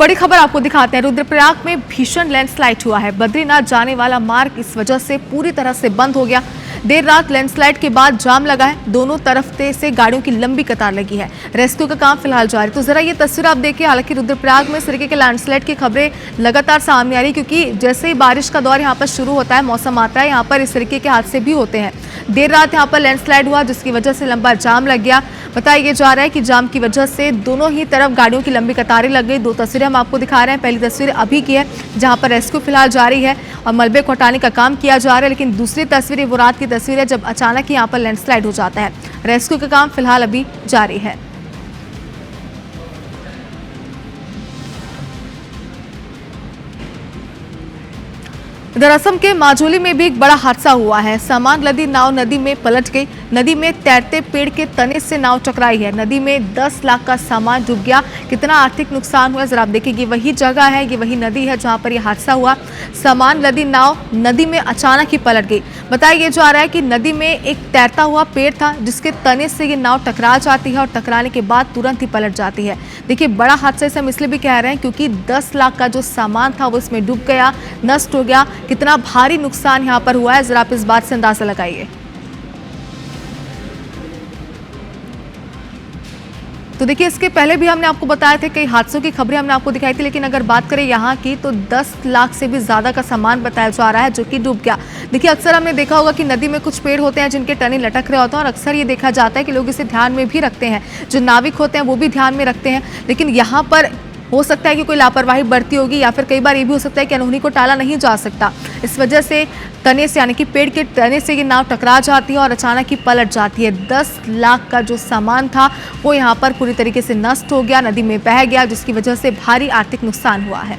बड़ी खबर आपको दिखाते हैं। रुद्रप्रयाग में भीषण लैंडस्लाइड हुआ है। बद्रीनाथ जाने वाला मार्ग इस वजह से पूरी तरह से बंद हो गया। देर रात लैंडस्लाइड के बाद जाम लगा है। दोनों तरफ से गाड़ियों की लंबी कतार लगी है। रेस्क्यू का काम फिलहाल जारी। तो जरा ये तस्वीर आप देखिए। हालांकि रुद्रप्रयाग में इस तरीके के लैंडस्लाइड की खबरें लगातार सामने आ रही, क्योंकि जैसे ही बारिश का दौर यहाँ पर शुरू होता है, मौसम आता है, यहाँ पर इस तरीके के हादसे भी होते हैं। देर रात यहाँ पर लैंडस्लाइड हुआ, जिसकी वजह से लंबा जाम लग गया। बताया जा रहा है कि जाम की वजह से दोनों ही तरफ गाड़ियों की लंबी कतारें लग गई। दो तस्वीरें हम आपको दिखा रहे हैं। पहली तस्वीर अभी की है, जहां पर रेस्क्यू फिलहाल जारी है और मलबे को हटाने का काम किया जा रहा है। लेकिन दूसरी तस्वीर वो रात की तस्वीर है, जब अचानक यहाँ पर लैंडस्लाइड हो जाता है। रेस्क्यू का काम फिलहाल अभी जारी है। इधर असम के माजुली में भी एक बड़ा हादसा हुआ है। सामान लदी नाव नदी में पलट गई। नदी में तैरते पेड़ के तने से नाव टकराई है। नदी में 10 लाख का सामान डूब गया। कितना आर्थिक नुकसान हुआ जरा आप देखिए। ये वही जगह है, ये वही नदी है जहां पर यह हादसा हुआ। सामान लदी नाव नदी में अचानक ही पलट गई। बताया जा रहा है कि नदी में एक तैरता हुआ पेड़ था, जिसके तने से ये नाव टकरा जाती है और टकराने के बाद तुरंत ही पलट जाती है। देखिए, बड़ा हादसा इसे हम इसलिए भी कह रहे हैं क्योंकि 10 लाख का जो सामान था वो इसमें डूब गया, नष्ट हो गया। कितना भारी नुकसान यहां पर हुआ है, जरा आप इस बात से अंदाजा लगाइए। तो देखिए, इसके पहले भी हमने आपको बताया था, कई हादसों की खबरें हमने आपको दिखाई थी, लेकिन अगर बात करें यहाँ की तो 10 लाख से भी ज्यादा का सामान बताया जा रहा है जो कि डूब गया। देखिए, अक्सर हमने देखा होगा कि नदी में कुछ पेड़ होते हैं जिनके टने लटक रहे होते हैं, और अक्सर ये देखा जाता है कि लोग इसे ध्यान में भी रखते हैं। जो नाविक होते हैं वो भी ध्यान में रखते हैं। लेकिन यहाँ पर हो सकता है कि कोई लापरवाही बढ़ती होगी, या फिर कई बार ये भी हो सकता है कि अनहोनी को टाला नहीं जा सकता। इस वजह से तने से, यानी कि पेड़ के तने से ये नाव टकरा जाती है और अचानक ही पलट जाती है। 10 लाख का जो सामान था वो यहाँ पर पूरी तरीके से नष्ट हो गया, नदी में बह गया, जिसकी वजह से भारी आर्थिक नुकसान हुआ है।